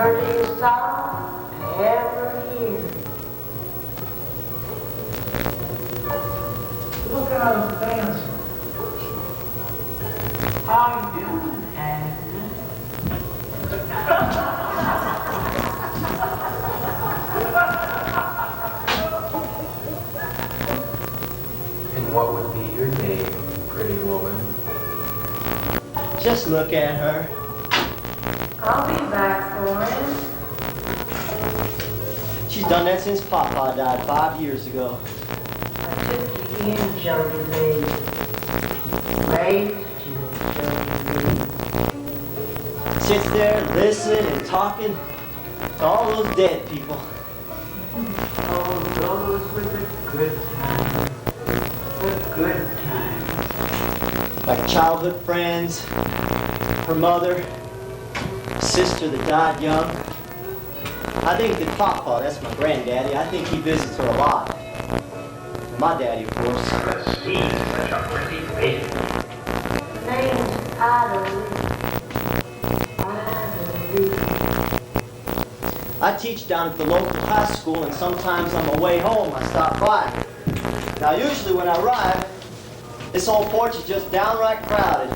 prettiest song I ever hear. Look at all the fans. How you doing, Agnes? And what would be your name, pretty woman? Just look at her. I'll be back for it. She's done that since Papa died 5 years ago. I took you in, Jody Lee. Raised you, Jody Lee. Sits there listening and talking to all those dead people. Oh, those were the good times. The good times. Like childhood friends, her mother, sister that died young. I think that Papa, that's my granddaddy, I think he visits her a lot. And my daddy, of course. Name's Adelie. I teach down at the local high school, and sometimes on my way home I stop by. Now usually when I arrive, this old porch is just downright crowded.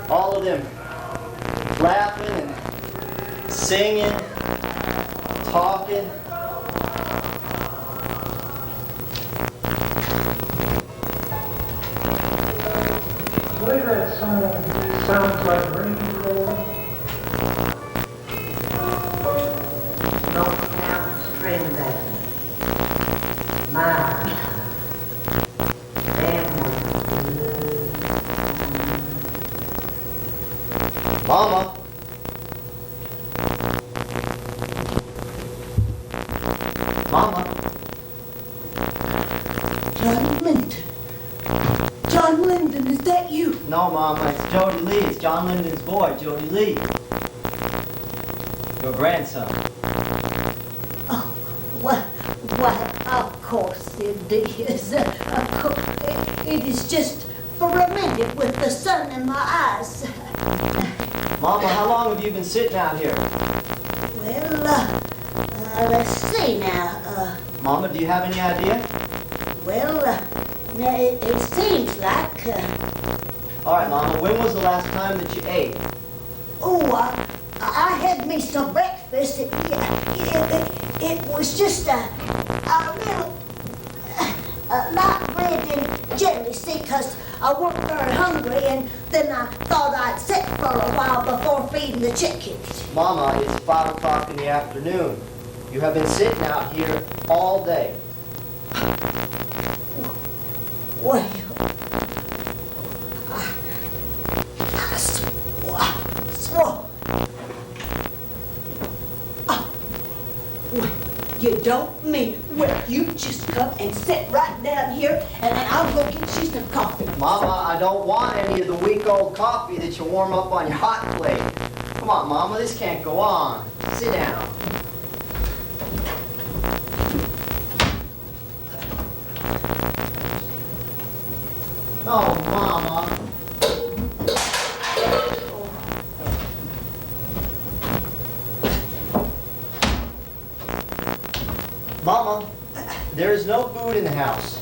All of them laughing and singing, talking. The way that song sounds like Raindrop. Knock down string band. My family. Mama. Mama. John Linden. John Linden, is that you? No, Mama, it's Jody Lee. It's John Linden's boy, Jody Lee. Your grandson. Oh, why, of course it is. Of course, it is just for a minute with the sun in my eyes. Mama, how long have you been sitting out here? Well, let's see now. Mama, do you have any idea? Well, now it seems like, All right, Mama, when was the last time that you ate? I had me some breakfast. It was just a little, light bread and jelly, see, 'cause I weren't very hungry, and then I thought I'd sit for a while before feeding the chickens. Mama, it's 5 o'clock in the afternoon. You have been sitting out here all day. Well, I swore. Oh, well, you don't mean, well, you just come and sit right down here, and I'll go get you some coffee. Mama, I don't want any of the week-old coffee that you warm up on your hot plate. Come on, Mama, this can't go on. Sit down. Oh, Mama. Mama, there is no food in the house.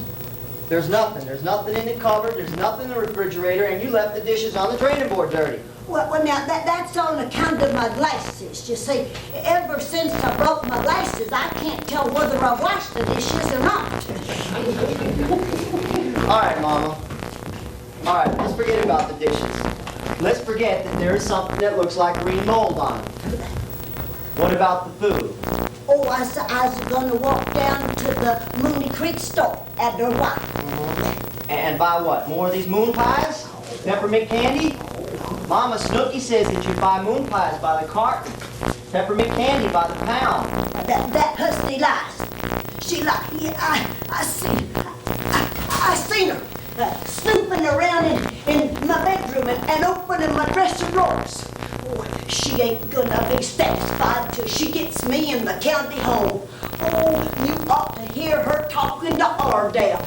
There's nothing. There's nothing in the cupboard. There's nothing in the refrigerator, and you left the dishes on the draining board dirty. Well, now, that's on account of my glasses. You see, ever since I broke my glasses, I can't tell whether I washed the dishes or not. All right, Mama. All right, let's forget about the dishes. Let's forget that there is something that looks like green mold on it. What about the food? Oh, I was going to walk down to the Mooney Creek store after a while. And buy what? More of these moon pies? Peppermint candy? Mama, Snooky says that you buy moon pies by the carton. Peppermint candy by the pound. That hussy lies. She lied. Yeah, I seen her snooping around in my bedroom and opening my dresser drawers. Oh, she ain't gonna be satisfied till she gets me in the county home. Oh, you ought to hear her talking to Ardell.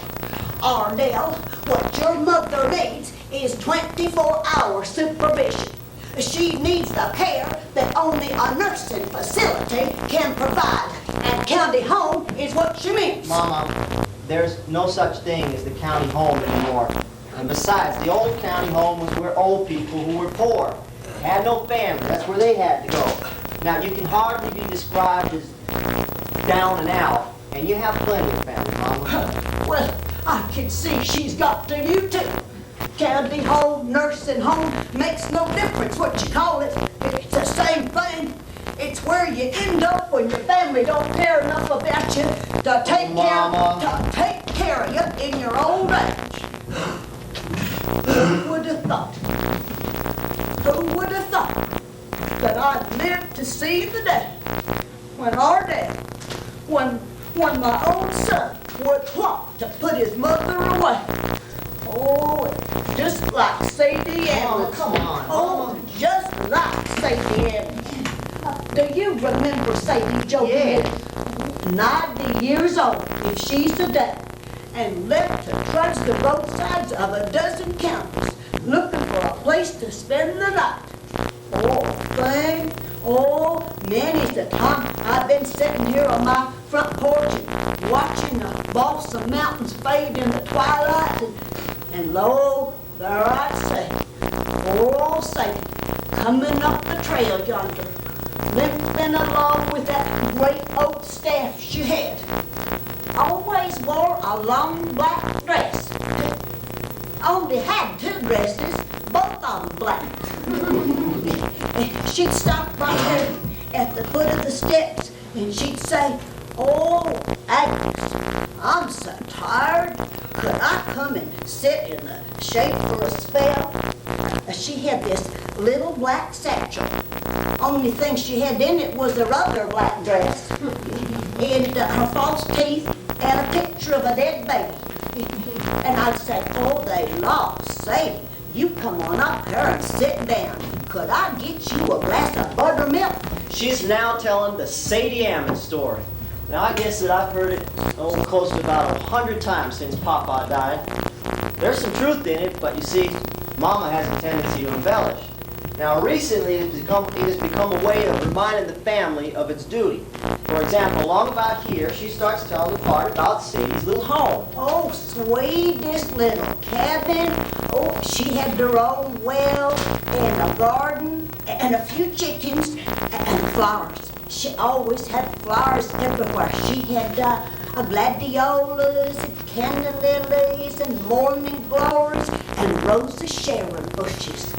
Ardell, what your mother needs is 24-hour supervision. She needs the care that only a nursing facility can provide. And county home is what she means. Mama, there's no such thing as the county home anymore. And besides, the old county home was where old people who were poor had no family. That's where they had to go. Now, you can hardly be described as down and out, and you have plenty of family, Mama. Well, I can see she's got to you too. County home, nursing home, makes no difference what you call it. It's the same thing. It's where you end up when your family don't care enough about you to take care of you in your old age. Who would have thought? Who would have thought that I'd live to see the day when our dad, when my own son would plot to put his mother away? Oh, just like Sadie Evans. Come on. Oh, just like Sadie Evans. Do you remember Sadie Joe? Yes. 90 years old, if she's today, and left to trudge the roadsides of a dozen counties, looking for a place to spend the night. Many's the time I've been sitting here on my front porch and watching the balsam mountains fade in the twilight, and lo, there I'd say, poor old Sadie, coming up the trail yonder, limping along with that great oak staff she had. Always wore a long black dress. Only had two dresses, both on black. She'd stop right there at the foot of the steps and she'd say, "Oh, Agnes, I'm so tired. Could I come and sit in the shade for a spell?" She had this little black satchel. Only thing she had in it was her other black dress and her false teeth and a picture of a dead baby. And I'd say, "Oh, they lost Sadie. You come on up here and sit down. Could I get you a glass of buttermilk?" She's now telling the Sadie Ammon story. Now, I guess that I've heard it close to about 100 times since Papa died. There's some truth in it, but you see, Mama has a tendency to embellish. Now, recently, it has become a way of reminding the family of its duty. For example, along about here, she starts telling the part about Sadie's little home. Oh, sweetest little cabin. Oh, she had her own well and a garden and a few chickens and flowers. She always had flowers everywhere. She had gladiolas and canna lilies and morning glories and Rosa Sharon bushes.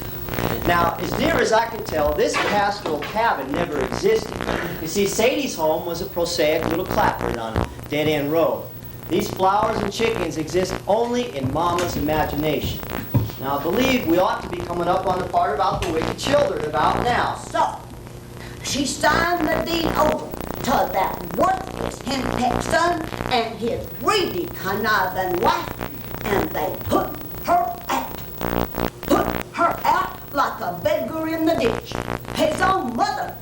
Now, as near as I can tell, this pastoral cabin never existed. You see, Sadie's home was a prosaic little clapboard on a dead-end road. These flowers and chickens exist only in Mama's imagination. Now, I believe we ought to be coming up on the part about the wicked children about now. So, she signed the deed over to that worthless henpecked son and his greedy, conniving wife, and they put her out. Put her out like a beggar in the ditch, his own mother,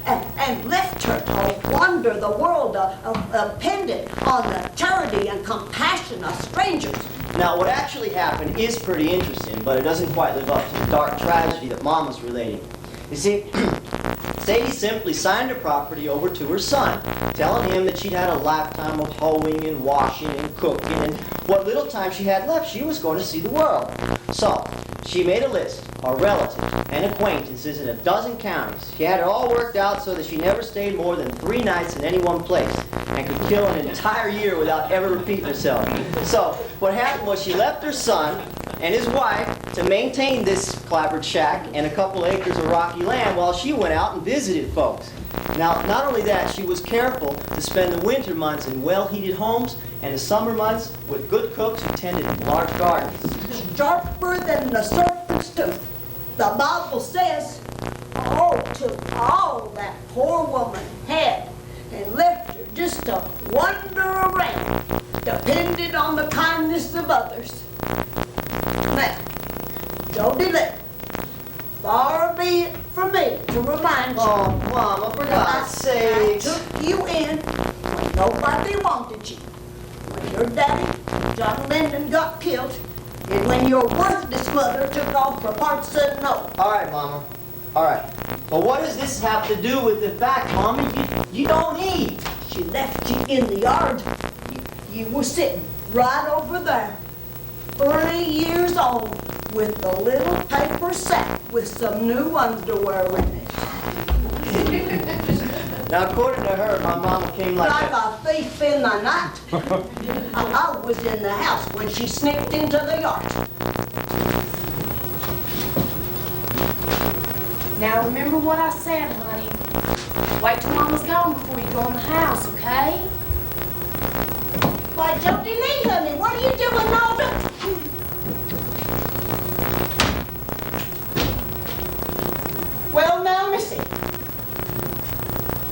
and left her to wander the world dependent on the charity and compassion of strangers. Now, what actually happened is pretty interesting, but it doesn't quite live up to the dark tragedy that Mama's relating. You see, Sadie simply signed her property over to her son, telling him that she'd had a lifetime of hoeing and washing and cooking, and what little time she had left, she was going to see the world. So, she made a list of relatives and acquaintances in a dozen counties. She had it all worked out so that she never stayed more than 3 nights in any one place and could kill an entire year without ever repeating herself. So, what happened was she left her son and his wife to maintain this clapboard shack and a couple acres of rocky land while she went out and visited folks. Now, not only that, she was careful to spend the winter months in well-heated homes and the summer months with good cooks who tended large gardens. Sharper than the serpent's tooth. The Bible says, "Oh, took all that poor woman had and left her just to wander around, depended on the kindness of others." Now, Jody Lee, far be it from me to remind you. Oh, Mama, for God's I sake. took you in when nobody wanted you. When your daddy, John Linden, got killed, and when your worthless mother took off for parts unknown. All right, Mama. All right. But what does this have to do with the fact, Mommy, you don't eat? She left you in the yard. You were sitting right over there, 30 years old, with a little paper sack with some new underwear in it. Now, according to her, my mama came like A thief in the night. I was in the house when she sneaked into the yard. Now remember what I said, honey. Wait till Mama's gone before you go in the house, okay? Why, Jody Lee, honey, what are you doing all the... Well, now, Missy,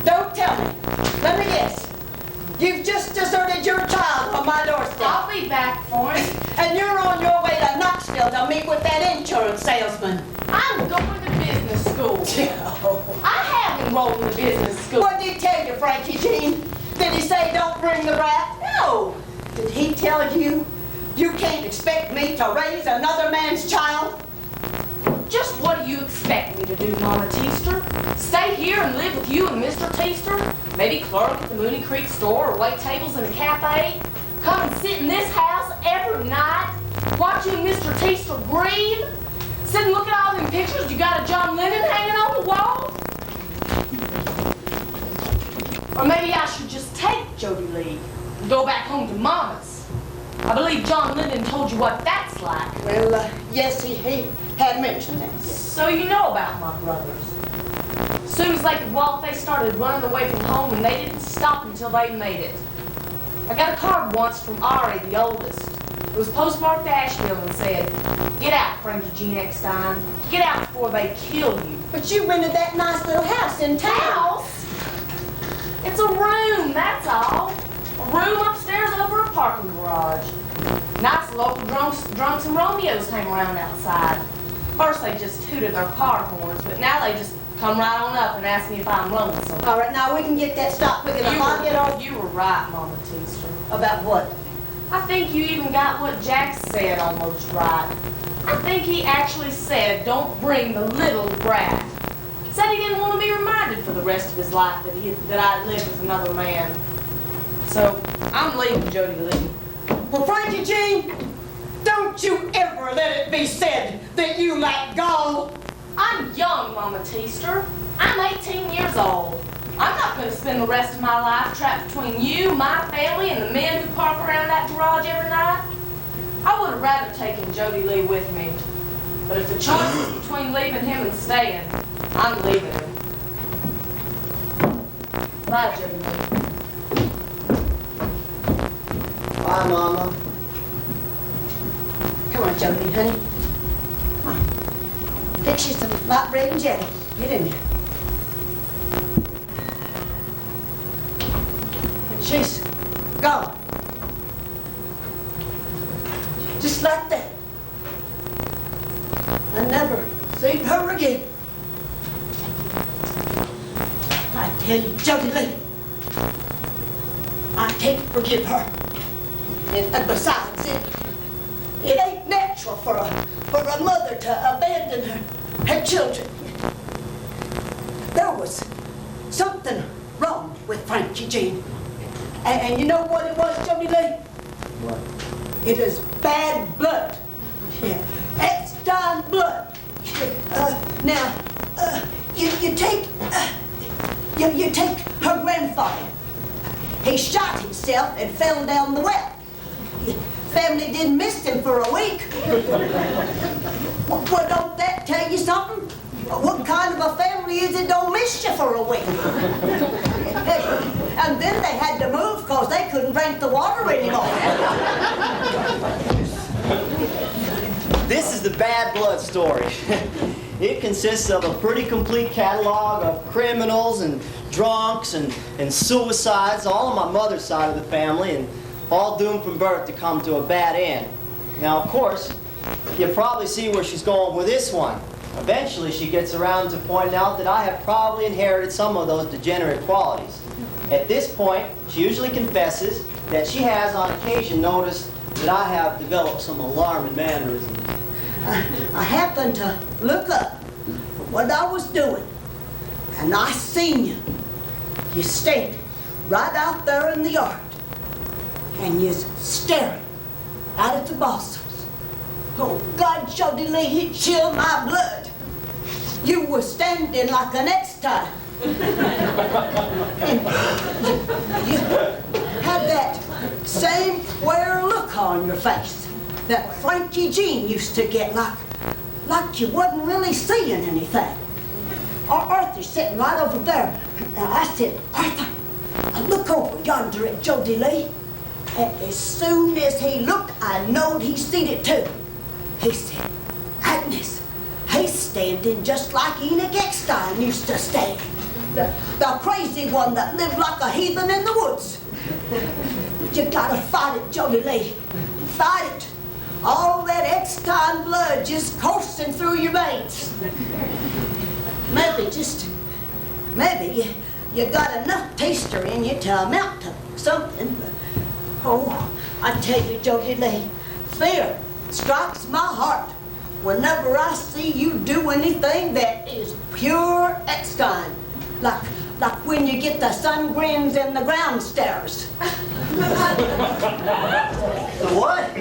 don't tell me. Let me guess. You've just deserted your child on my doorstep. I'll be back for him. And you're on your way to Knoxville to meet with that insurance salesman. I'm going to business school. I have enrolled in the business school. What did he tell you, Frankie Jean? Did he say don't bring the brat? No. Did he tell you you can't expect me to raise another man's child? Just what do you expect me to do, Mama Teaster? Stay here and live with you and Mr. Teaster? Maybe clerk at the Mooney Creek store or wait tables in a cafe? Come and sit in this house every night? Watch you and Mr. Teaster grieve? Sit and look at all them pictures you got of John Lennon hanging on the wall? Or maybe I should just take Jody Lee and go back home to Mama's. I believe John Lennon told you what that's like. Well, yes, he had mentioned that. Yes. So you know about my brothers. As soon as they could walk, they started running away from home, and they didn't stop until they made it. I got a card once from Ari, the oldest. It was postmarked Asheville and said, "Get out, Frankie Jean Eckstein. Get out before they kill you." But you rented that nice little house in town. House? It's a room, that's all. A room upstairs over a parking garage. Nice local drunks and Romeos hang around outside. First they just tooted their car horns, but now they just come right on up and ask me if I'm lonesome. All right, now we can get that stopped quick enough. I'll get on. You were right, Mama Teaster. About what? I think you even got what Jack said almost right. I think he actually said, don't bring the little brat. Said he didn't want to be reminded for the rest of his life that I lived with another man. So, I'm leaving Jody Lee. Well, Frankie Jean, don't you ever let it be said that you lack gall. I'm young, Mama Teaster. I'm 18 years old. I'm not going to spend the rest of my life trapped between you, my family, and the men who park around that garage every night. I would have rather taken Jody Lee with me. But if the choice is between leaving him and staying, I'm leaving him. Bye, Jody Lee. Bye, Mama. Come on, Jody, honey. Come on. Fix you some light bread and jelly. Get in there. And she's gone. Just like that. I never seen her again. I tell you, Jody Lee, I can't forgive her. And besides, it ain't natural for a mother to abandon her children. There was something wrong with Frankie Jean. And you know what it was, Jody Lee? What? It is bad blood. Yeah, Eckstein blood. You take her grandfather. He shot himself and fell down the well. Family didn't miss him for a week. Well, don't that tell you something? What kind of a family is it don't miss you for a week? And then they had to move because they couldn't drink the water anymore. This is the bad blood story. It consists of a pretty complete catalog of criminals and drunks and suicides, all on my mother's side of the family, and all doomed from birth to come to a bad end. Now, of course, you probably see where she's going with this one. Eventually, she gets around to pointing out that I have probably inherited some of those degenerate qualities. At this point, she usually confesses that she has, on occasion, noticed that I have developed some alarming mannerisms. I happened to look up what I was doing and I seen you. You standing right out there in the yard, and you're staring out at the blossoms. Oh, God, Jody Lee, it chilled my blood. You were standing like an Eckstein. And you had that same square look on your face that Frankie Jean used to get, like you wasn't really seeing anything. Arthur's sitting right over there. And I said, Arthur, look over yonder at Jody Lee. And as soon as he looked, I knowed he seen it too. He said, Agnes, he's standing just like Enoch Eckstein used to stand. The crazy one that lived like a heathen in the woods. You gotta fight it, Jody Lee. Fight it. All that Eckstein blood just coursing through your veins. Maybe you got enough taster in you to amount to something. But, oh, I tell you, Jody Lee, fear strikes my heart whenever I see you do anything that is pure Eckstein. Like when you get the sun grins and the ground stares. The what?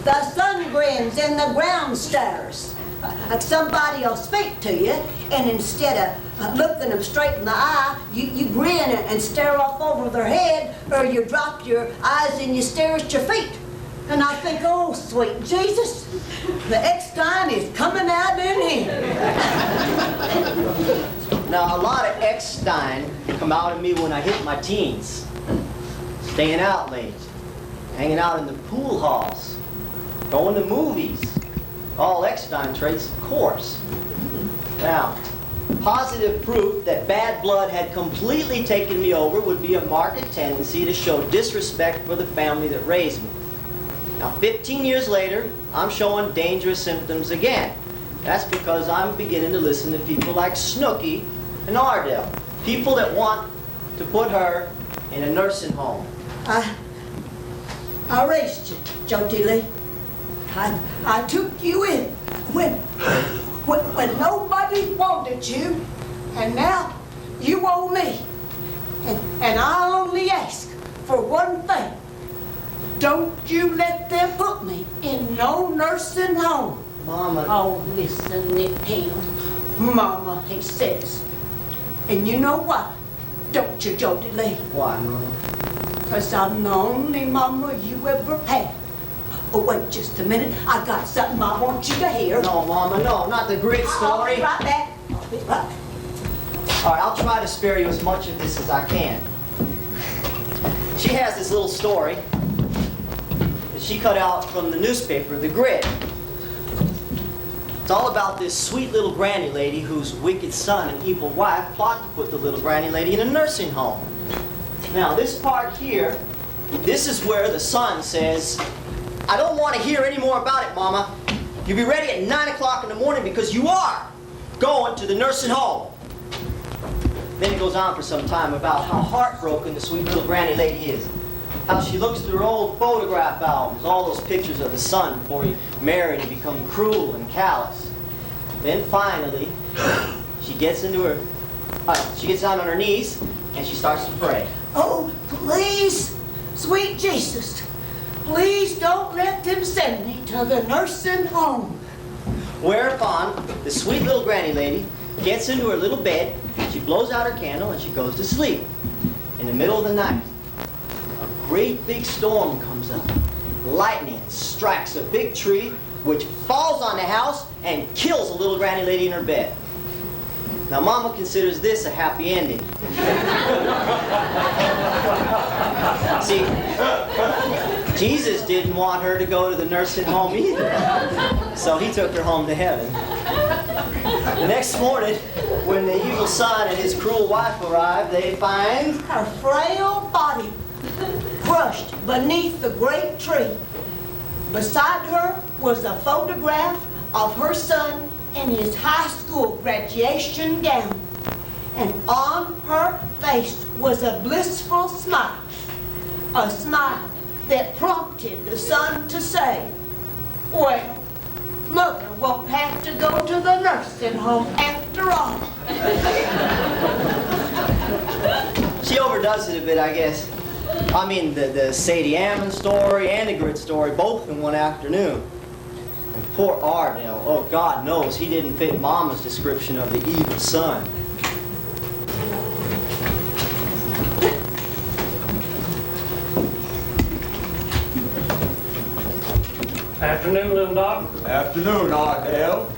The sun grins and the ground stares. Like somebody will speak to you, and instead of looking them straight in the eye, you grin and stare off over their head, or you drop your eyes and you stare at your feet. And I think, oh, sweet Jesus, the Eckstein is coming out in here. Now, a lot of Eckstein come out of me when I hit my teens. Staying out late, hanging out in the pool halls, going to movies. All Eckstein traits, of course. Now, positive proof that bad blood had completely taken me over would be a marked tendency to show disrespect for the family that raised me. Now, 15 years later, I'm showing dangerous symptoms again. That's because I'm beginning to listen to people like Snooky and Ardell. People that want to put her in a nursing home. I raised you, Jody Lee. I took you in when nobody wanted you, and now you owe me. And I only ask for one thing. Don't you let them put me in no nursing home. Mama. Oh, listen to him. Mama, he says. And you know why? Don't you, Jody Lee? Why, Mama? 'Cause I'm the only mama you ever had. Oh, wait just a minute. I got something I want you to hear. No, Mama, no, not the grit story. I'll be right back. I'll be right back. All right, I'll try to spare you as much of this as I can. She has this little story that she cut out from the newspaper, The Grit. It's all about this sweet little granny lady whose wicked son and evil wife plot to put the little granny lady in a nursing home. Now, this part here, this is where the son says, I don't want to hear any more about it, Mama. You'll be ready at 9 o'clock in the morning because you are going to the nursing home. Then it goes on for some time about how heartbroken the sweet little granny lady is. How she looks through her old photograph albums, all those pictures of the son before he married and become cruel and callous. Then finally, she gets she gets down on her knees and she starts to pray. Oh, please, sweet Jesus, please don't let them send me to the nursing home. Whereupon, the sweet little granny lady gets into her little bed, she blows out her candle, and she goes to sleep. In the middle of the night, a great big storm comes up. Lightning strikes a big tree, which falls on the house and kills the little granny lady in her bed. Now, Mama considers this a happy ending. See, Jesus didn't want her to go to the nursing home either, so he took her home to heaven. The next morning, when the evil son and his cruel wife arrive, they find Her frail body crushed beneath the great tree. Beside her was a photograph of her son in his high school graduation gown. And on her face was a blissful smile. A smile that prompted the son to say, well, Mother won't have to go to the nursing home after all. She overdoes it a bit, I guess. I mean, the Sadie Ammon story and the Grit story, both in one afternoon. And poor Ardell, oh, God knows he didn't fit Mama's description of the evil son. Afternoon, little doc. Afternoon, Ardell.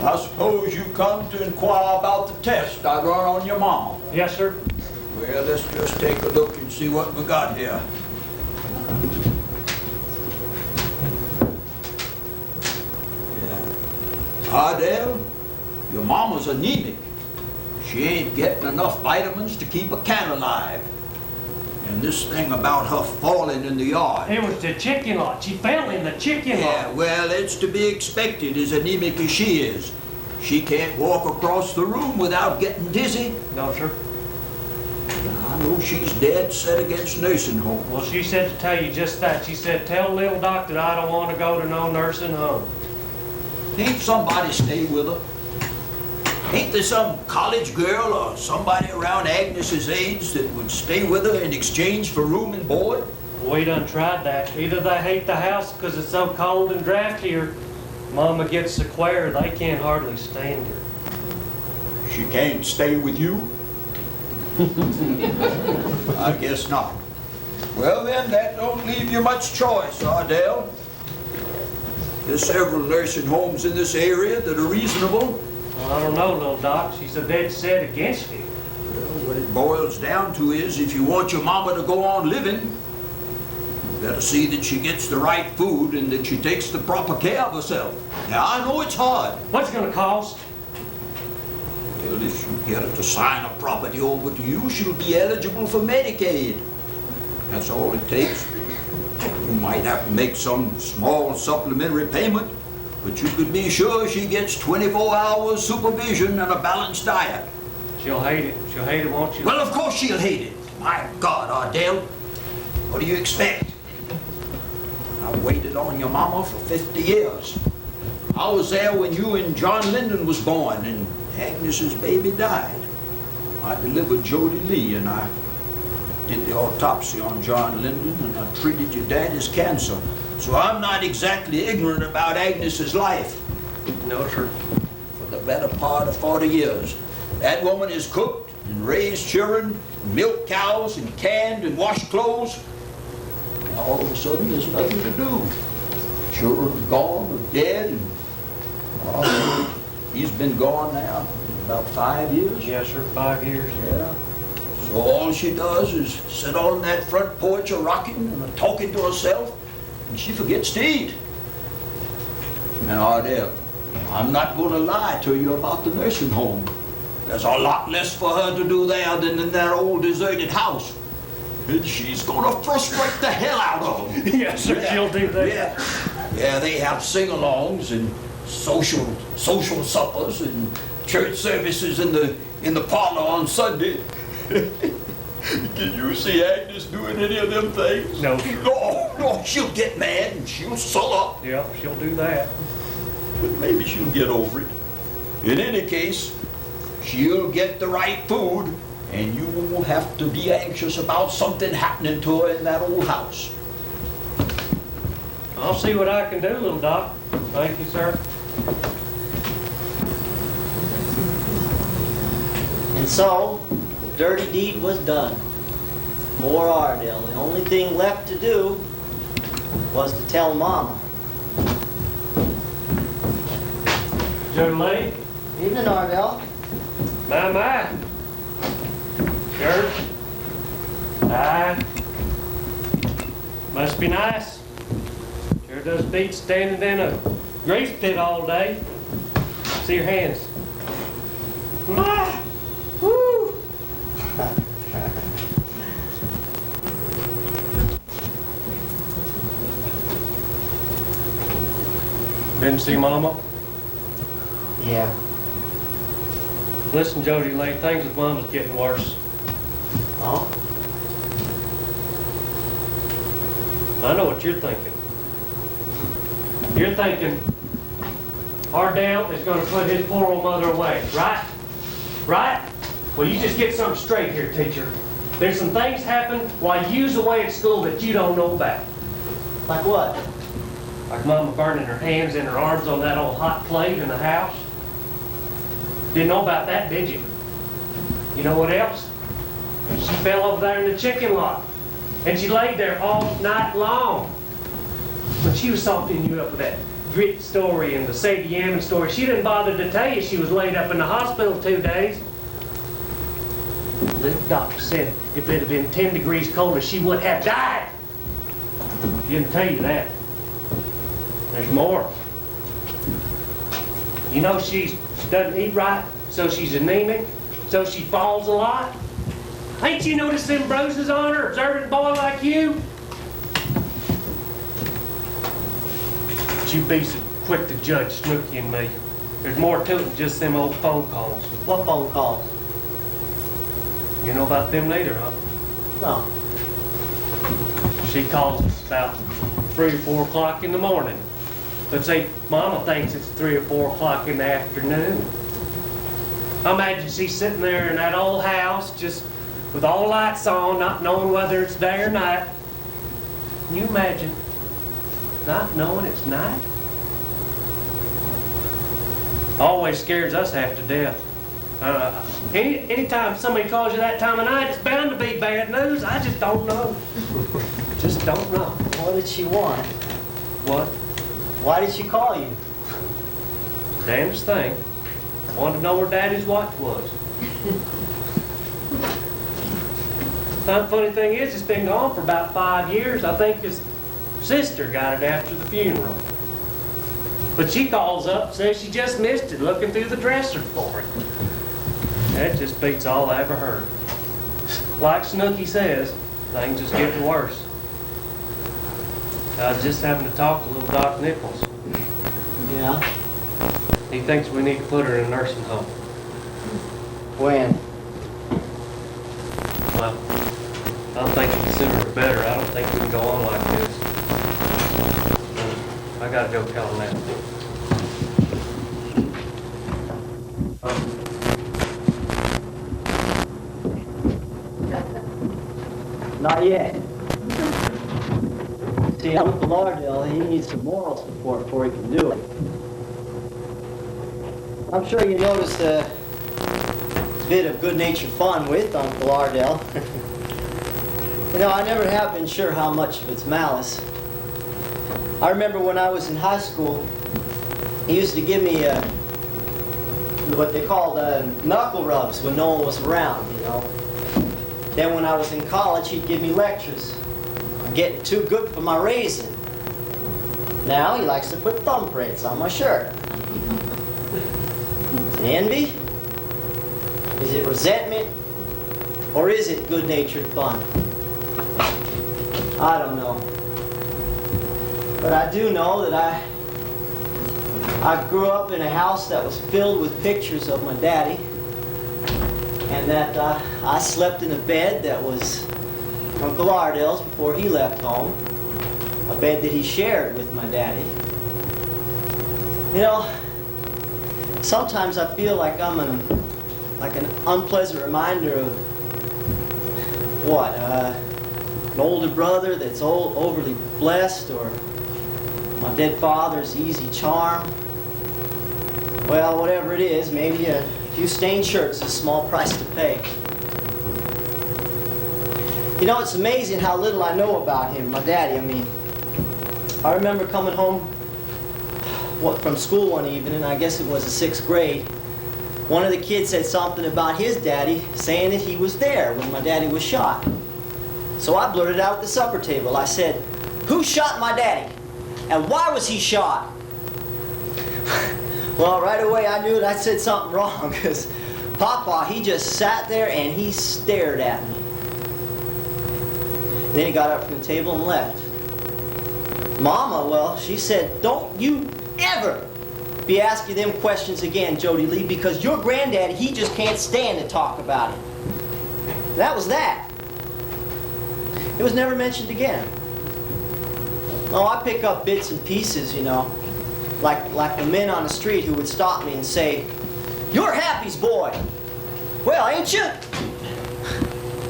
I suppose you come to inquire about the test I run on your mama. Yes, sir. Well, let's just take a look and see what we got here. Yeah. Ardell, your mama's anemic. She ain't getting enough vitamins to keep a cat alive. And this thing about her falling in the yard. It was the chicken lot. She fell in the chicken Yeah, lot. well, it's to be expected as anemic as she is. She can't walk across the room without getting dizzy. No, sir. I know she's dead set against nursing home. Well, she said to tell you just that. She said, tell little doc that I don't want to go to no nursing home. Can't somebody stay with her? Ain't there some college girl or somebody around Agnes's age that would stay with her in exchange for room and board? We done tried that. Either they hate the house because it's so cold and drafty, or Mama gets so queer they can't hardly stand her. She can't stay with you? I guess not. Well then, that don't leave you much choice, Ardell. There's several nursing homes in this area that are reasonable. Well, I don't know, little doc. She's a dead set against you. Well, what it boils down to is if you want your mama to go on living, you better see that she gets the right food and that she takes the proper care of herself. Now, I know it's hard. What's it gonna cost? Well, if you get her to sign a property over to you, she'll be eligible for Medicaid. That's all it takes. You might have to make some small supplementary payment, but you could be sure she gets 24 hours supervision and a balanced diet. She'll hate it. She'll hate it, won't she? Well, of course she'll hate it. My God, Ardell, what do you expect? I waited on your mama for 50 years. I was there when you and John Linden was born and Agnes's baby died. I delivered Jody Lee and I did the autopsy on John Linden and I treated your daddy's cancer. So I'm not exactly ignorant about Agnes's life. No, sir. For the better part of 40 years, that woman has cooked and raised children, and milked cows and canned and washed clothes. And all of a sudden, there's nothing to do. Children are gone or dead, and he's been gone now about 5 years. Yes, sir. 5 years. Yeah. So all she does is sit on that front porch a-rocking and a-talking to herself, and she forgets to eat. Now, Ardell, I'm not going to lie to you about the nursing home. There's a lot less for her to do there than in that old deserted house. And she's going to frustrate the hell out of them. Yes, sir. Yeah. She'll do that. Yeah, they have sing-alongs and social suppers and church services in the parlor on Sunday. Can you see Agnes doing any of them things? No. No, she'll get mad and she'll sulk. Yep, she'll do that. But maybe she'll get over it. In any case, she'll get the right food and you won't have to be anxious about something happening to her in that old house. I'll see what I can do, little doc. Thank you, sir. And so, the dirty deed was done. Poor Ardell. The only thing left to do was to tell Mama. Jolie? Evening, Ardell. My. Church? Aye. Must be nice. Sure does beat standing in a grease pit all day. See your hands. Ah! Woo! Been to see Mama? Yeah. Listen, Jody Lee, things with Mama's getting worse. Oh? I know what you're thinking. You're thinking Ardell is going to put his poor old mother away, right? Right? Well, you just get something straight here, teacher. There's some things happen while you's away at school that you don't know about. Like what? Like Mama burning her hands and her arms on that old hot plate in the house. Didn't know about that, did you? You know what else? She fell over there in the chicken lot. And she laid there all night long. When she was softening you up with that grit story and the Sadie Yammon story, she didn't bother to tell you she was laid up in the hospital 2 days. The little doctor said if it had been 10 degrees colder, she would have died. She didn't tell you that. There's more. You know she doesn't eat right, so she's anemic, so she falls a lot. Ain't you noticed them bruises on her, observant boy like you? But you be so quick to judge Snooky and me. There's more to it than just them old phone calls. What phone calls? You know about them neither, huh? No. She calls us about 3 or 4 o'clock in the morning. But say, Mama thinks it's 3 or 4 o'clock in the afternoon. I imagine she's sitting there in that old house, just with all the lights on, not knowing whether it's day or night. Can you imagine not knowing it's night? Always scares us half to death. Anytime somebody calls you that time of night, it's bound to be bad news. I just don't know. Just don't know. What did she want? What? Why did she call you? Damnedest thing. Wanted to know where Daddy's watch was. The funny thing is, it's been gone for about 5 years. I think his sister got it after the funeral. But she calls up, says she just missed it, looking through the dresser for it. That just beats all I ever heard. Like Snooky says, things is getting worse. I was just having to talk to little Doc Nichols. Yeah? He thinks we need to put her in a nursing home. When? Well, I'm thinking the sooner the better. I don't think we can go on like this. I gotta go tell him that. Not yet. See, Uncle Lardell, he needs some moral support before he can do it. I'm sure you noticed a bit of good-natured fun with Uncle Lardell. You know, I never have been sure how much of it's malice. I remember when I was in high school, he used to give me what they called knuckle rubs when no one was around, you know. Then when I was in college, he'd give me lectures. I'm getting too good for my raisin. Now he likes to put thumbprints on my shirt. Is it envy? Is it resentment? Or is it good-natured fun? I don't know. But I do know that I grew up in a house that was filled with pictures of my daddy, and that I slept in a bed that was Uncle Lardell's before he left home, a bed that he shared with my daddy. You know, sometimes I feel like I'm an unpleasant reminder of what, an older brother that's overly blessed, or my dead father's easy charm. Well, whatever it is, maybe a few stained shirts is a small price to pay. You know, it's amazing how little I know about him, my daddy. I mean, I remember coming home from school one evening, I guess it was the 6th grade. One of the kids said something about his daddy, saying that he was there when my daddy was shot. So I blurted out at the supper table. I said, "Who shot my daddy? And why was he shot?" Well, right away I knew that I said something wrong, because Papa, he just sat there and he stared at me. Then he got up from the table and left. Mama, well, she said, "Don't you ever be asking them questions again, Jody Lee, because your granddaddy, he just can't stand to talk about it." That was that. It was never mentioned again. Oh, I pick up bits and pieces, you know, like the men on the street who would stop me and say, "You're Happy's boy." Well, ain't you?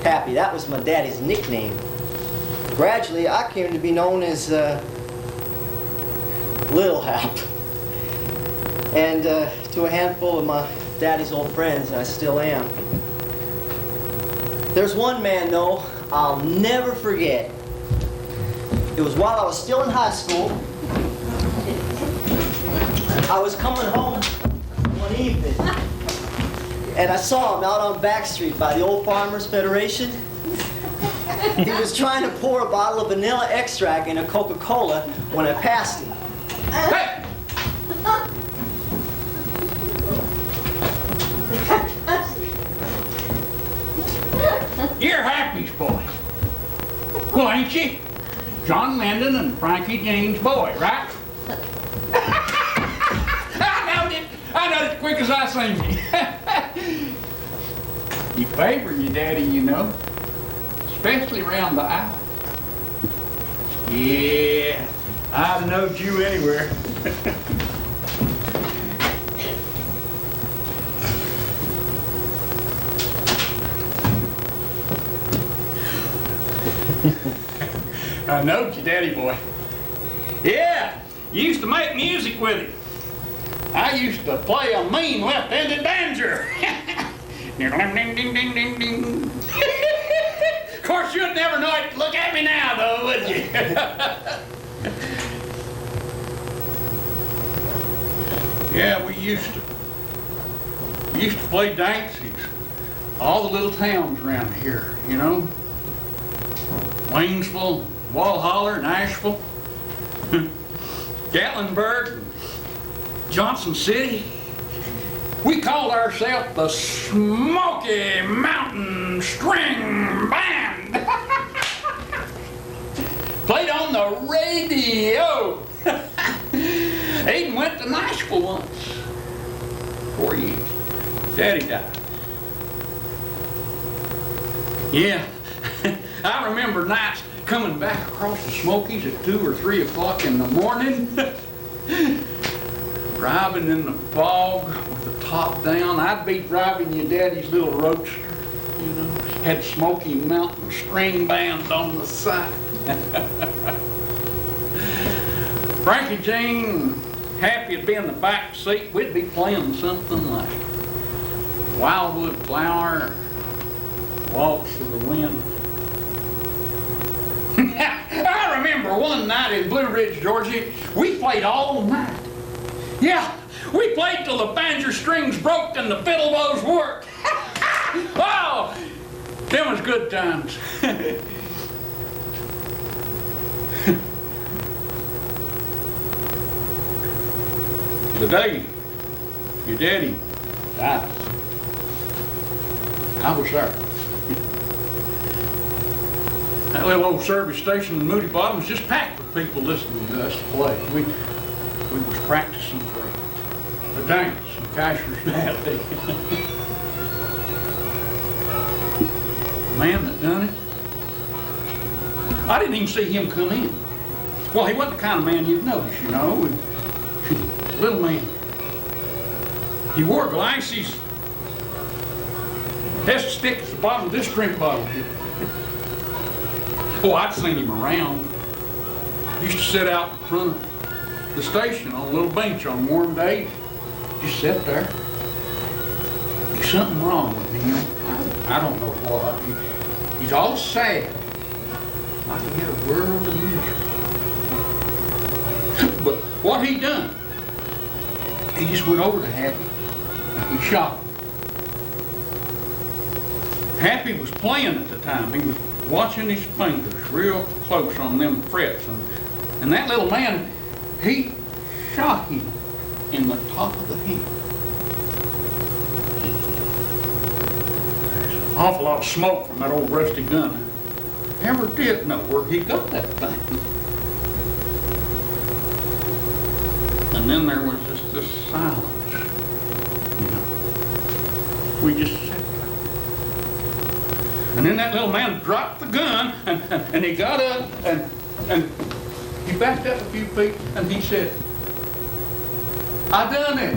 Happy, that was my daddy's nickname. Gradually, I came to be known as Little Hap. And to a handful of my daddy's old friends, I still am. There's one man, though, I'll never forget. It was while I was still in high school. I was coming home one evening, and I saw him out on Back Street by the Old Farmers Federation. He was trying to pour a bottle of vanilla extract in a Coca-Cola when I passed him. Hey! You're Happy's boy. Well, ain't you? John Linden and Frankie Jean's boy, right? I knowed it quick as I seen you. You favor your daddy, you know. Especially around the eye. Yeah, I'd knowed you anywhere. I knowed you, daddy boy. Yeah, you used to make music with him. I used to play a mean left-handed banjo. Ding, ding, ding, ding, ding, ding. Of course, you'd never know it. Look at me now, though, would you? Yeah, we used to play dances. All the little towns around here, you know. Waynesville, Walhalla, Nashville, Gatlinburg, Johnson City. We called ourselves the Smoky Mountain String Band. Played on the radio. Even went to Nashville once. 4 years. Daddy died. Yeah, I remember nights coming back across the Smokies at 2 or 3 o'clock in the morning. Driving in the fog with the top down. I'd be driving your daddy's little roadster, you know. Had Smoky Mountain String Band on the side. Frankie Jean, Happy would be in the back seat. We'd be playing something like Wildwood Flower, Waltz of the Wind. I remember one night in Blue Ridge, Georgia, we played all night. Yeah, we played till the banjo strings broke and the fiddle bows worked. Oh, them was good times. The day your daddy died, I was there. That little old service station in Moody Bottom was just packed with people listening to us play. We was practicing for a dance in Kaiser's Valley. The man that done it, I didn't even see him come in. Well, he wasn't the kind of man you'd notice, you know. Little man. He wore glasses. Has to stick at the bottom of this drink bottle here. Oh, I'd seen him around. Used to sit out in front of the station on a little bench on warm days. Just sit there. There's something wrong with him. I don't know what. He's all sad. Like he had a world of misery. But what he done? He just went over to Happy and he shot him. Happy was playing at the time. He was watching his fingers real close on them frets. And that little man, he shot him in the top of the head. There's an awful lot of smoke from that old rusty gun. I never did know where he got that thing. And then there was just this silence. You know, we just sat there. And then that little man dropped the gun and he got up and he backed up a few feet and he said, "I done it."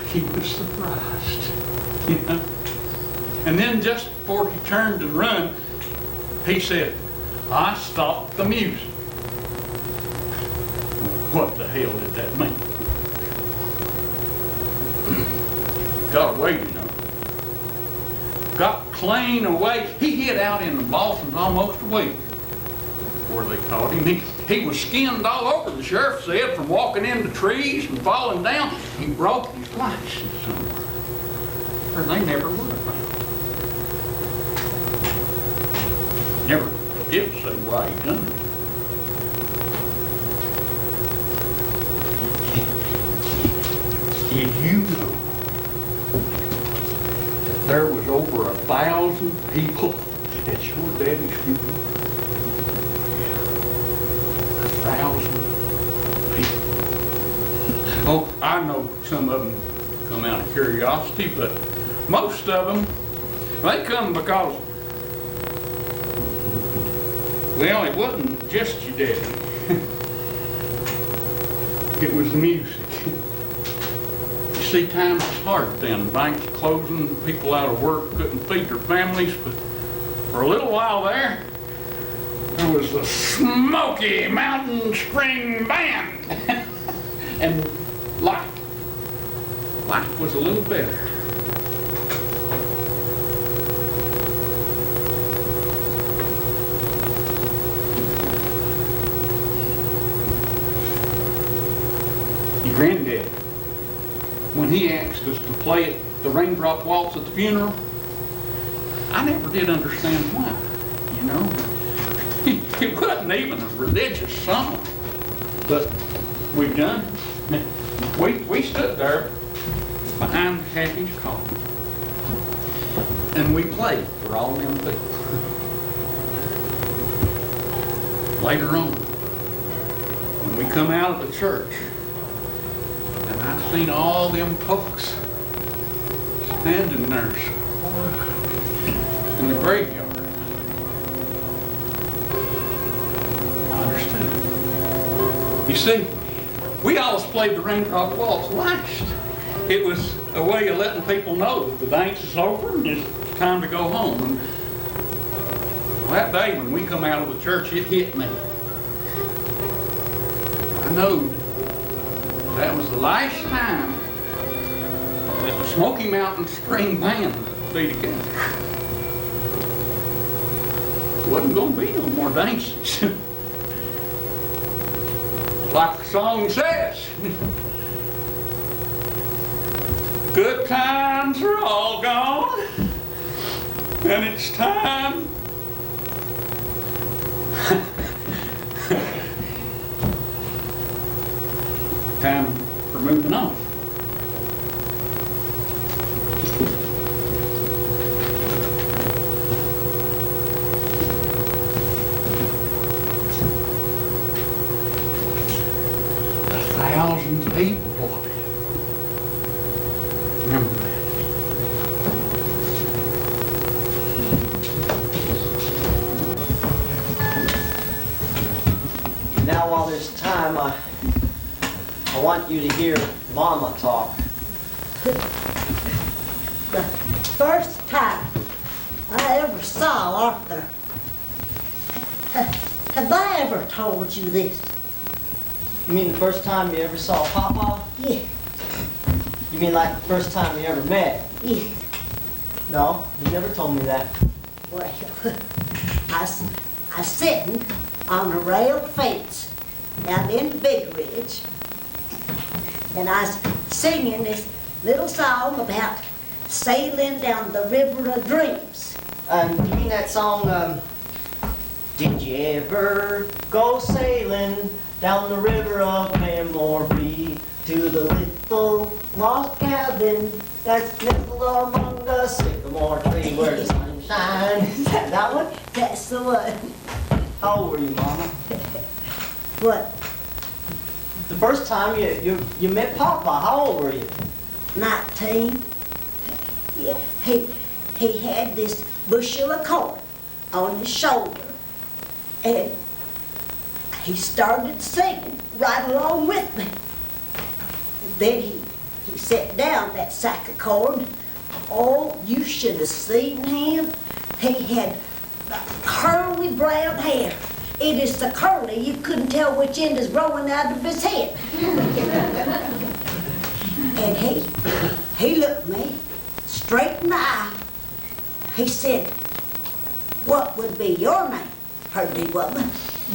He was surprised, you know. And then just before he turned and run, he said, "I stopped the music." What the hell did that mean? Got away, you know. Got clean away. He hid out in the Boston almost a week before they caught him. He was skinned all over, the sheriff said, from walking into trees and falling down. He broke his license somewhere. Or they never would have found him. Never did say why he done it. Did you know that there was over 1,000 people at your daddy's funeral? Yeah, 1,000 people. Oh, I know some of them come out of curiosity, but most of them, they come because, well, it wasn't just your daddy. It was the music. You see, times was hard then. Banks closing, people out of work couldn't feed their families, but for a little while there was the Smoky Mountain String Band. And life was a little better. Your granddaddy, when he asked us to play the Raindrop Waltz at the funeral, I never did understand why, you know. It wasn't even a religious song, but we done it. We stood there behind Kathy's coffin, and we played for all them people. Later on, when we come out of the church, and I seen all them folks standing there in the graveyard, I understood. You see, we always played the Raindrop Waltz last. It was a way of letting people know that the dance is over and it's time to go home. And that day when we come out of the church, it hit me. I know that was the last time that the Smoky Mountain String Band would be together. Wasn't going to be no more dances. Like the song says, good times are all gone, and it's time for moving on. People. Remember that. Now while there's time, I want you to hear Mama talk. The first time I ever saw Arthur. Have I ever told you this? You mean the first time you ever saw Papa? Yeah. You mean like the first time you ever met? Yeah. No, you never told me that. Well, I sitting on a railed fence down in Big Ridge, and I was singing this little song about sailing down the river of dreams. You mean that song, did you ever go sailing down the river of memory to the little log cabin that's nestled among the sycamore tree where the sun shines? That one? That's the one. How old were you, Mama? What? The first time you met Papa, how old were you? 19. Yeah, he had this bushel of corn on his shoulder, and he started singing right along with me. Then he set down that sack of corn Oh, you should have seen him. He had curly brown hair. It is so curly you couldn't tell which end is growing out of his head. And he looked me straight in the eye. He said, "What would be your name, pretty woman?"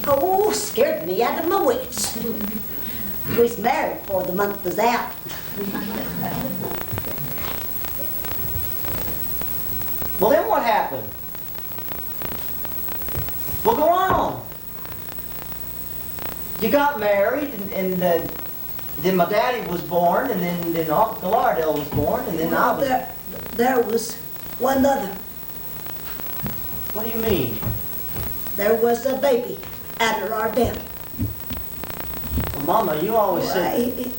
Oh, scared me out of my wits. We was married before the month was out. Well, then what happened? Well, go on. You got married, and then my daddy was born, and then Uncle Lardell was born, and then I was... There was one other. What do you mean? There was a baby out of Lardell. Well, Mama, you always said...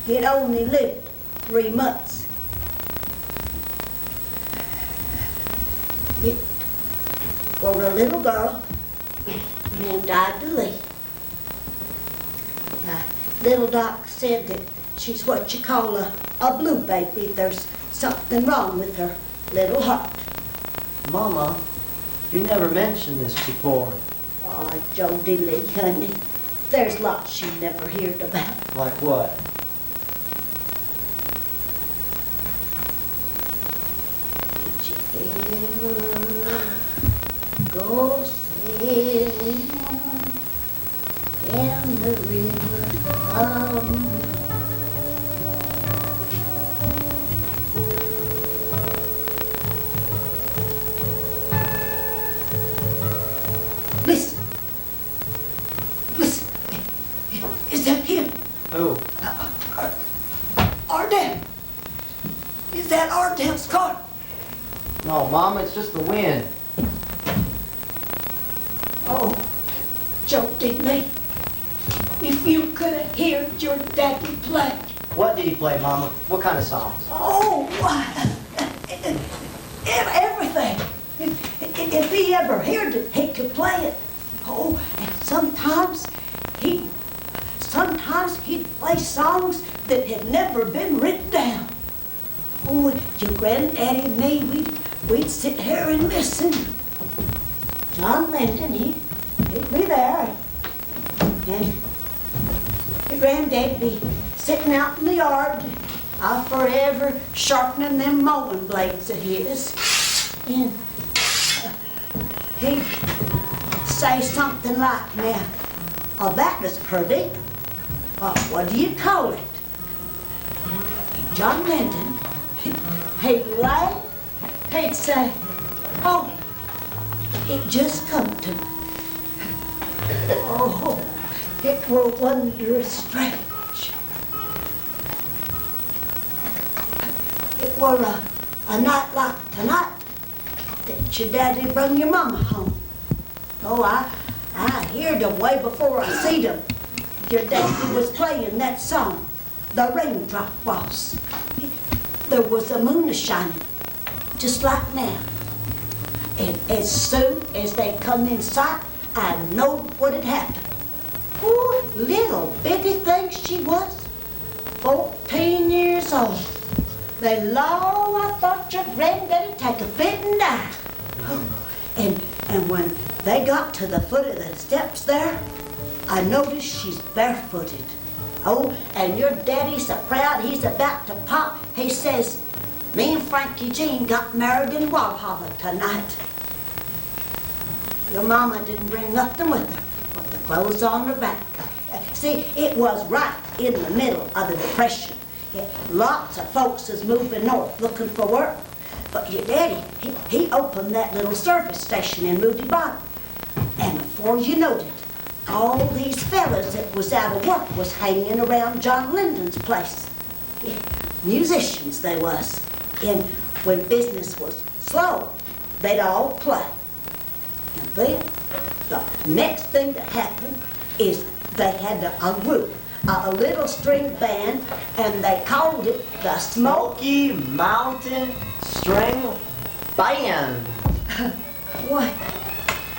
It only lived 3 months. It was a little girl named Lee. Little Doc said that she's what you call a blue baby. There's something wrong with her little heart. Mama, you never mentioned this before. Oh, Jody Lee, honey, there's lots you never heard about. Like what? Did you ever go sailing down the river? Listen. Listen. Is that him? Who? Ardell. Is that Ardell's car? No, Mama, it's just the wind. Oh, Jody Lee. If you could have heard your daddy play. What did he play, Mama? What kind of songs? Oh, everything. If he ever heard it, he could play it. Oh, and sometimes he'd play songs that had never been written down. Oh, your granddaddy and me, we'd sit here and listen. John Linden, he'd be there. And your granddad'd be sitting out in the yard, forever sharpening them mowing blades of his. And he'd say something like, "Now, oh, that was pretty. What do you call it?" John Linden, he'd laugh, he'd say, "Oh, it just come to me." Oh, it were wondrous strange. It were a night like tonight that your daddy brung your mama home. Oh, I heard them way before I see them. Your daddy was playing that song, the Raindrop Waltz. There was a moon a-shining, just like now. And as soon as they come in sight, I knowed what had happened. Oh, little bitty thing she was, 14 years old. They law, I thought your granddaddy'd take a fit and die. And when they got to the foot of the steps there, I noticed she's barefooted. Oh, and your daddy's so proud he's about to pop. He says, "Me and Frankie Jean got married in Walhalla tonight." Your mama didn't bring nothing with her but the clothes on her back. See, it was right in the middle of the Depression. Lots of folks is moving north looking for work. But your daddy, he opened that little service station in Moody Bottom. And before you knowed it, all these fellas that was out of work was hanging around John Linden's place. Musicians they was. And when business was slow, they'd all play. And then the next thing that happened is they had a group, a little string band, and they called it the Smoky Mountain String Band. What?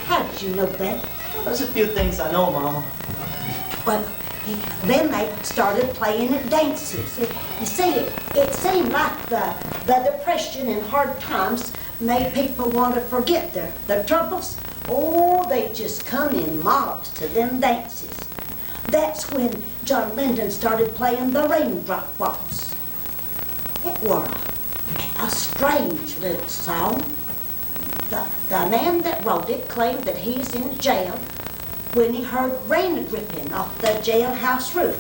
How did you know that? There's a few things I know, Mama. Well, Then they started playing at dances. You see, it seemed like the Depression and hard times made people want to forget their troubles. Oh, they just come in mobs to them dances. That's when John Linden started playing the Raindrop Waltz. It was a strange little song. The man that wrote it claimed that he's in jail when he heard rain dripping off the jailhouse roof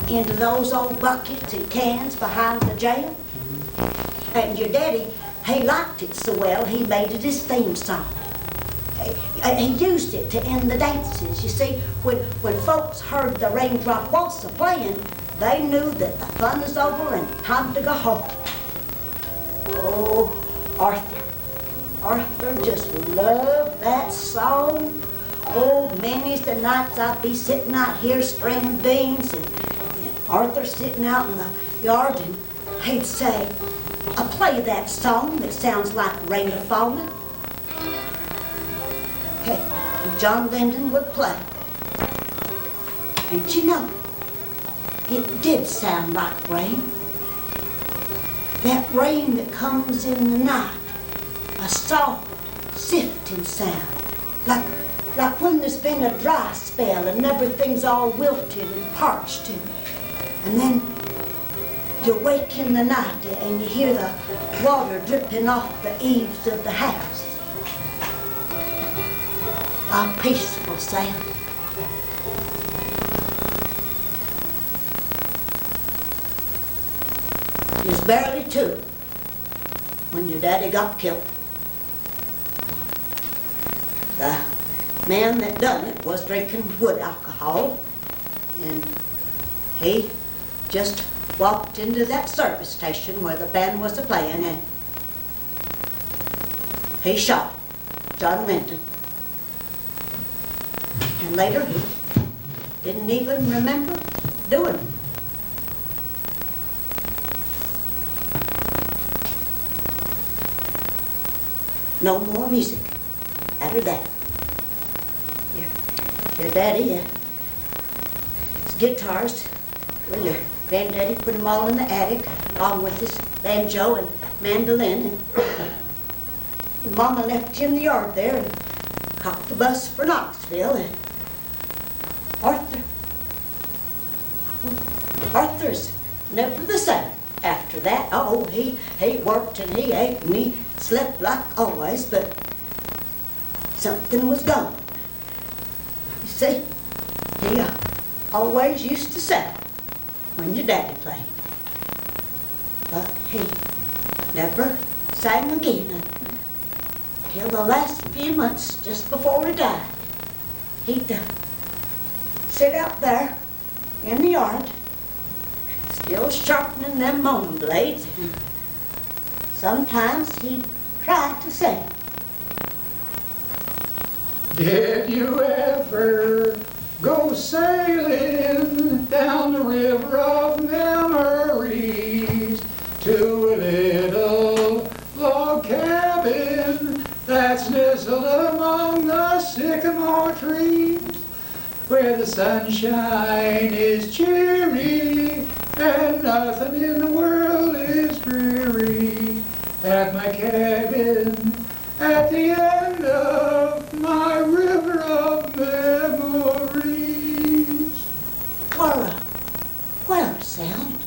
into those old buckets and cans behind the jail. And your daddy, he liked it so well, he made it his theme song. He used it to end the dances. You see, when folks heard the Raindrop Waltz playing, they knew that the fun is over and time to go home. Oh, Arthur just loved that song. Oh, many's the nights I'd be sitting out here stringing beans and Arthur sitting out in the yard and he'd say, I play that song that sounds like rain a falling. Hey, John Linden would play. And you know, it did sound like rain. That rain that comes in the night, a soft, sifting sound, like when there's been a dry spell and everything's all wilted and parched, and then you wake in the night and you hear the water dripping off the eaves of the house. A peaceful sound. He was barely 2 when your daddy got killed. The man that done it was drinking wood alcohol, and he just walked into that service station where the band was a-playing, and he shot John Linden. And later he didn't even remember doing it. No more music after that. Your daddy, his guitars, well, your granddaddy put them all in the attic, along with his banjo and mandolin, and your mama left you in the yard there and caught the bus for Knoxville, and Arthur's never the same after that. Oh, he worked and he ate and he slept like always, but something was gone. You see, he always used to sing when your daddy played, but he never sang again until the last few months just before he died. He'd sit out there in the yard, still sharpening them mowing blades, and sometimes he'd try to sing. Did you ever go sailing down the river of memories to a little log cabin that's nestled among the sycamore trees, where the sunshine is cheery and nothing in the world is dreary? At my cabin at the end of my river of memories. What a sound.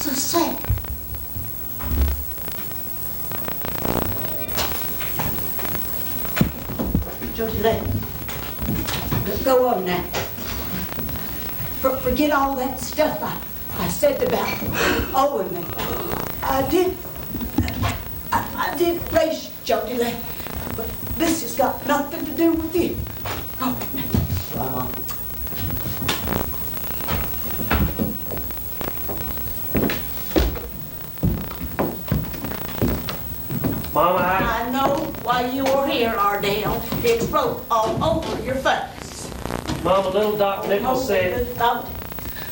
So sad. Josie, go on now. Forget all that stuff I said about owing me. I did raise Jody Lane, but this has got nothing to do with you. Go on now. Mama. Mama, I know why you were here, Ardell. It's wrote all over your face. Mama, little Doc Nichols said,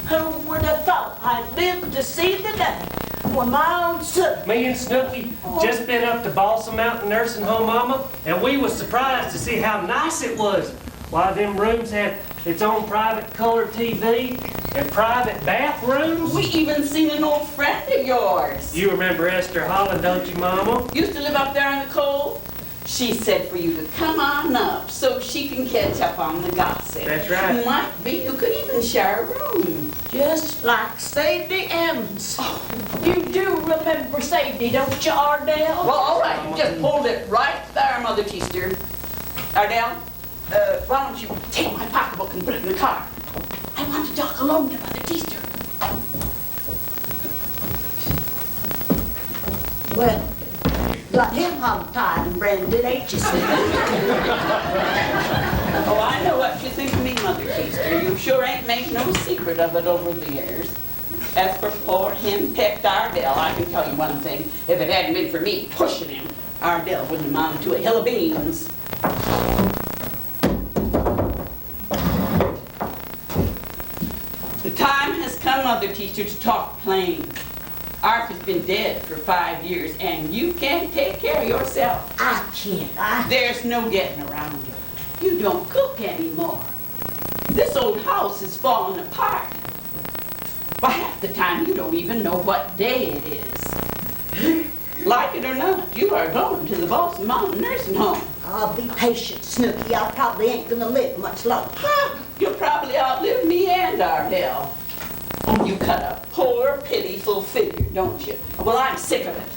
Who would have thought I'd live to see the day when my own son... me and Snooky just been up to Balsam Mountain Nursing Home, Mama, and we was surprised to see how nice it was. Why, them rooms had its own private color TV and private bathrooms. We even seen an old friend of yours. You remember Esther Holland, don't you, Mama? Used to live up there in the cove. She said for you to come on up so she can catch up on the gossip. That's right. Might be you could even share a room. Just like Sadie Emmons. Oh. You do remember Sadie, don't you, Ardell? Well, all right. Just hold it right there, Mother Teaster. Ardell, why don't you take my pocketbook and put it in the car? I want to talk alone to Mother Teaster. Well, got him hog-tied and branded, ain't you, Sadie? Oh, I know what you think of me, Mother Teaster. You sure ain't made no secret of it over the years. As for poor hen-pecked Ardell, I can tell you one thing. If it hadn't been for me pushing him, Ardell wouldn't have amounted to a hill of beans. The time has come, Mother Teacher, to talk plain. Arthur's been dead for 5 years, and you can't take care of yourself. I can't. There's no getting around it. You don't cook anymore. This old house is falling apart. By half the time, you don't even know what day it is. Like it or not, you are going to the Boston Mountain Nursing Home. I'll be patient, Snooky. I probably ain't gonna live much longer. You'll probably outlive me and Ardell. Oh, you cut a poor, pitiful figure, don't you? Well, I'm sick of it.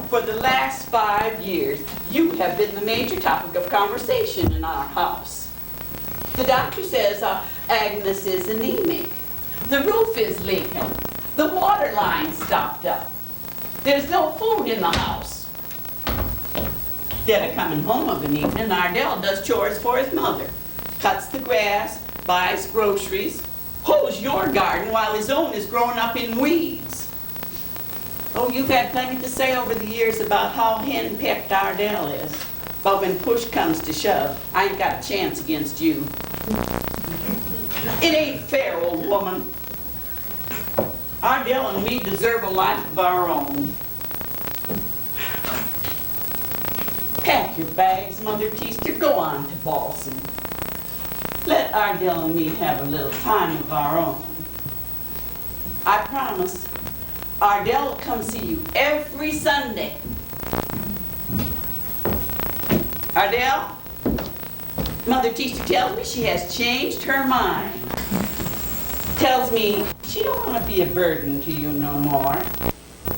For the last 5 years, you have been the major topic of conversation in our house. The doctor says Agnes is anemic. The roof is leaking. The water line's stopped up. There's no food in the house. Instead of coming home of an evening, Ardell does chores for his mother. Cuts the grass, buys groceries, hoes your garden while his own is growing up in weeds. Oh, you've had plenty to say over the years about how hen-pecked Ardell is. But when push comes to shove, I ain't got a chance against you. It ain't fair, old woman. Ardell and me deserve a life of our own. Pack your bags, Mother Teaster. Go on to Balsam. Let Ardell and me have a little time of our own. I promise, Ardell will come see you every Sunday. Ardell, Mother Teacher tells me she has changed her mind. Tells me she don't want to be a burden to you no more.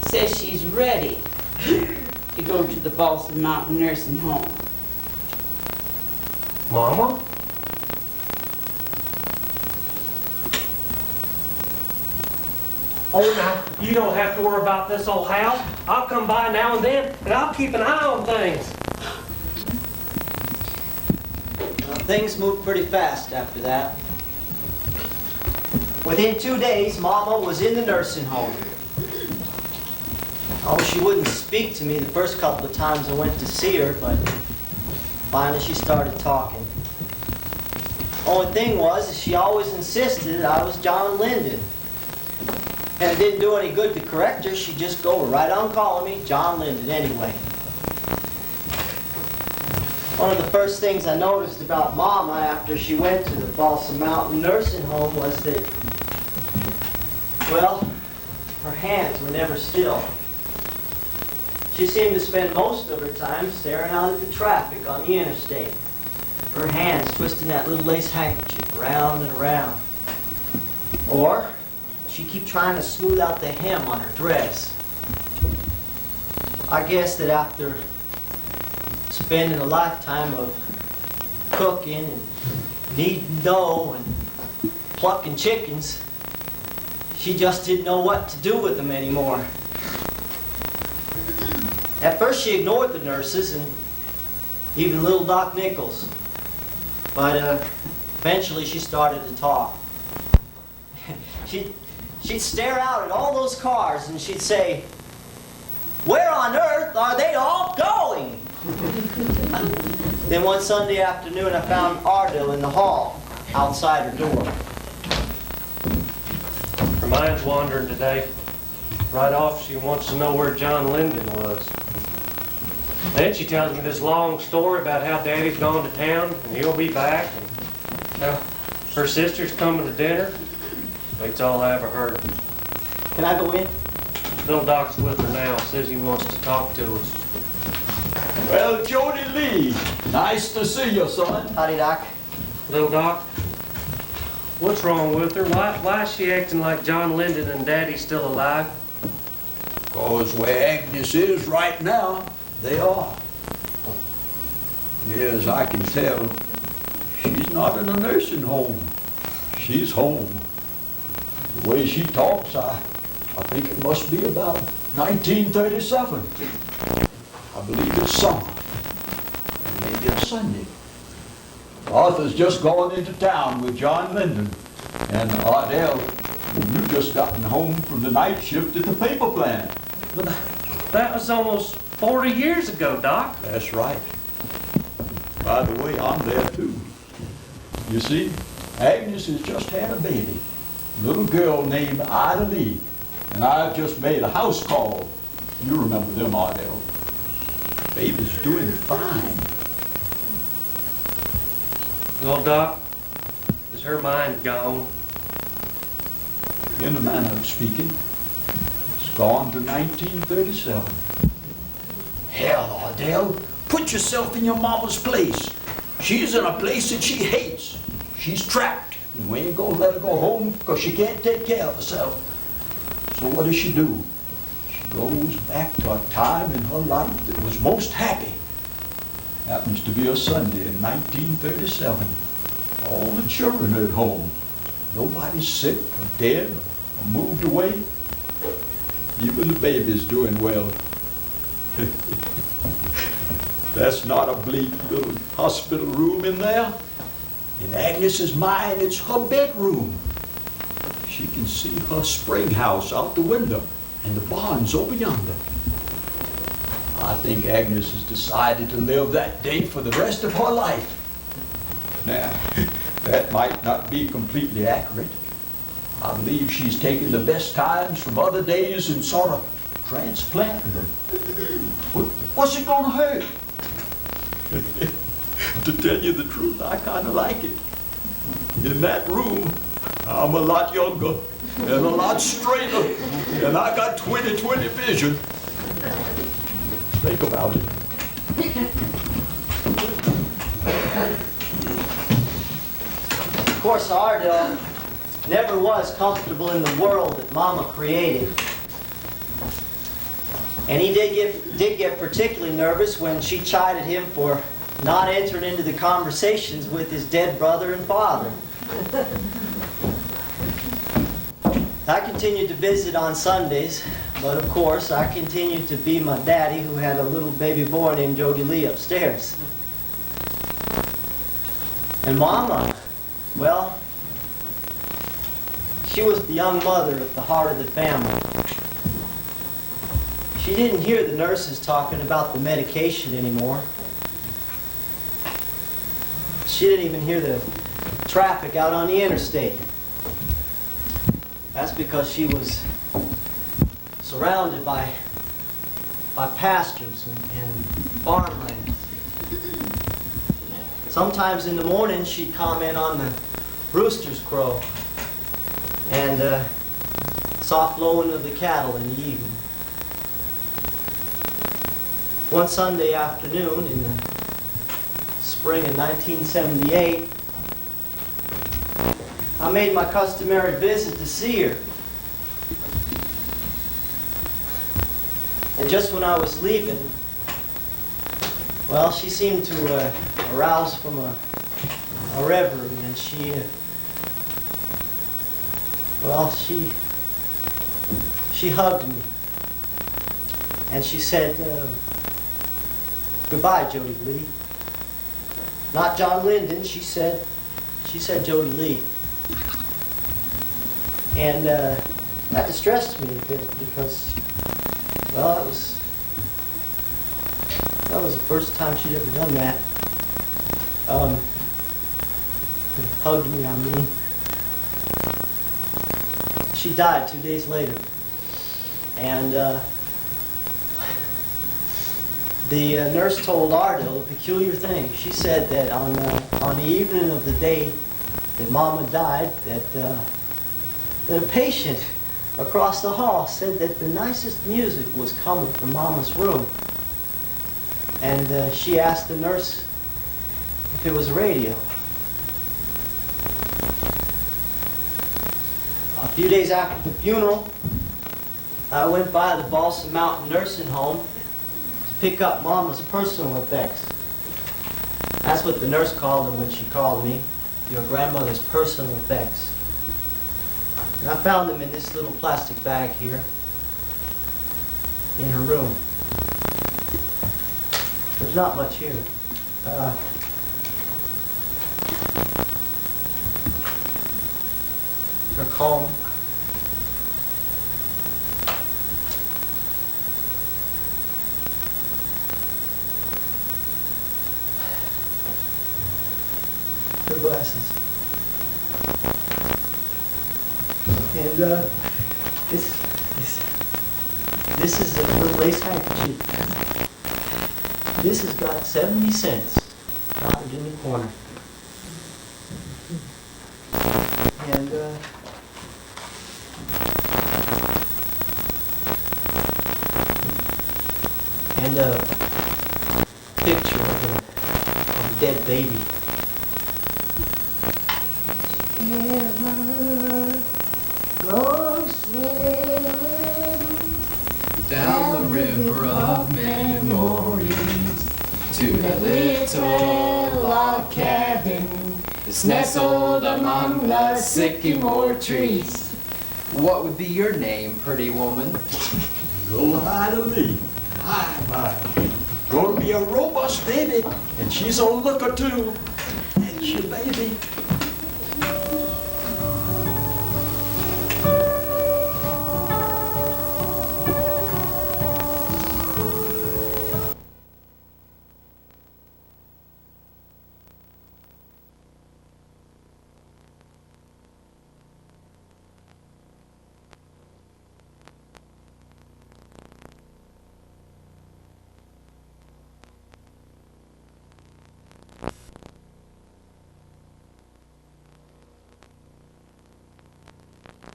Says she's ready to go to the Balsam Mountain Nursing Home. Mama? Oh, now, you don't have to worry about this old house. I'll come by now and then, and I'll keep an eye on things. Things moved pretty fast after that. Within 2 days, Mama was in the nursing home. Oh, she wouldn't speak to me the first couple of times I went to see her, but finally she started talking. Only thing was, she always insisted I was John Linden. And it didn't do any good to correct her. She'd just go right on calling me John Linden anyway. One of the first things I noticed about Mama after she went to the Balsam Mountain Nursing Home was that, well, her hands were never still. She seemed to spend most of her time staring out at the traffic on the interstate, her hands twisting that little lace handkerchief around and around. Or she'd keep trying to smooth out the hem on her dress. I guess that after spending a lifetime of cooking and kneading dough and plucking chickens, she just didn't know what to do with them anymore. At first she ignored the nurses and even little Doc Nichols, but eventually she started to talk. She'd stare out at all those cars and she'd say, "Where on earth are they all going?" Then one Sunday afternoon I found Ardell in the hall, outside her door. Her mind's wandering today. Right off, she wants to know where John Linden was. Then she tells me this long story about how Daddy's gone to town and he'll be back. And now her sister's coming to dinner. That's all I ever heard. Can I go in? Little Doc's with her now. Says he wants to talk to us. Well, Jody Lee, nice to see you, son. Howdy, Doc. Little Doc, what's wrong with her? Why is she acting like John Linden and Daddy's still alive? Because where Agnes is right now, they are. Near as I can tell, she's not in a nursing home. She's home. The way she talks, I think it must be about 1937. I believe it's summer, and maybe a Sunday. Arthur's just gone into town with John Linden, and Ardell, you've just gotten home from the night shift at the paper plant. But that was almost 40 years ago, Doc. That's right. By the way, I'm there too. You see, Agnes has just had a baby, a little girl named Ida Lee, and I've just made a house call. You remember them, Ardell. Baby's doing fine. Little Doc, is her mind gone? In a manner of speaking, it's gone to 1937. Hell, Ardell, put yourself in your mama's place. She's in a place that she hates. She's trapped, and we ain't gonna let her go home because she can't take care of herself. So what does she do? She goes back to a time in her life that was most happy. Happens to be a Sunday in 1937. All the children are at home. Nobody's sick or dead or moved away. Even the baby's doing well. That's not a bleak little hospital room in there. In Agnes's mind, it's her bedroom. She can see her spring house out the window and the barns over yonder. I think Agnes has decided to live that day for the rest of her life. Now, that might not be completely accurate. I believe she's taken the best times from other days and sort of transplanted them. What's it gonna hurt? To tell you the truth, I kind of like it. In that room, I'm a lot younger and a lot straighter, and I got 20/20 vision. Think about it. Of course, Ardell never was comfortable in the world that Mama created. And he did get particularly nervous when she chided him for not entering into the conversations with his dead brother and father. I continued to visit on Sundays, but of course I continued to be my daddy who had a little baby boy named Jody Lee upstairs. And Mama, well, she was the young mother at the heart of the family. She didn't hear the nurses talking about the medication anymore. She didn't even hear the traffic out on the interstate. That's because she was surrounded by pastures and farmlands. Sometimes in the morning she'd comment on the rooster's crow and soft lowing of the cattle in the evening. One Sunday afternoon in the spring of 1978, I made my customary visit to see her. And just when I was leaving, well, she seemed to arouse from a reverie, and she hugged me. And she said, "Goodbye, Jody Lee." Not John Linden, she said Jody Lee. And that distressed me a bit because, well, that was the first time she'd ever done that. Hugged me, I mean. She died 2 days later. And The nurse told Ardell a peculiar thing. She said that on the evening of the day that Mama died, that a patient across the hall said that the nicest music was coming from Mama's room. And she asked the nurse if it was a radio. A few days after the funeral, I went by the Balsam Mountain Nursing Home to pick up Mama's personal effects. That's what the nurse called them when she called me, your grandmother's personal effects. And I found them in this little plastic bag here, in her room. There's not much here. Her comb. Her glasses. And this is a little lace handkerchief. This has got 70 cents knotted in the corner. And a picture of a dead baby. Ever go sailing Down the river of memories to the little log cabin that's nestled among the sycamore trees. What would be your name, pretty woman? Go lie to me. I'm gonna be a robust baby, and she's a looker too. And she baby.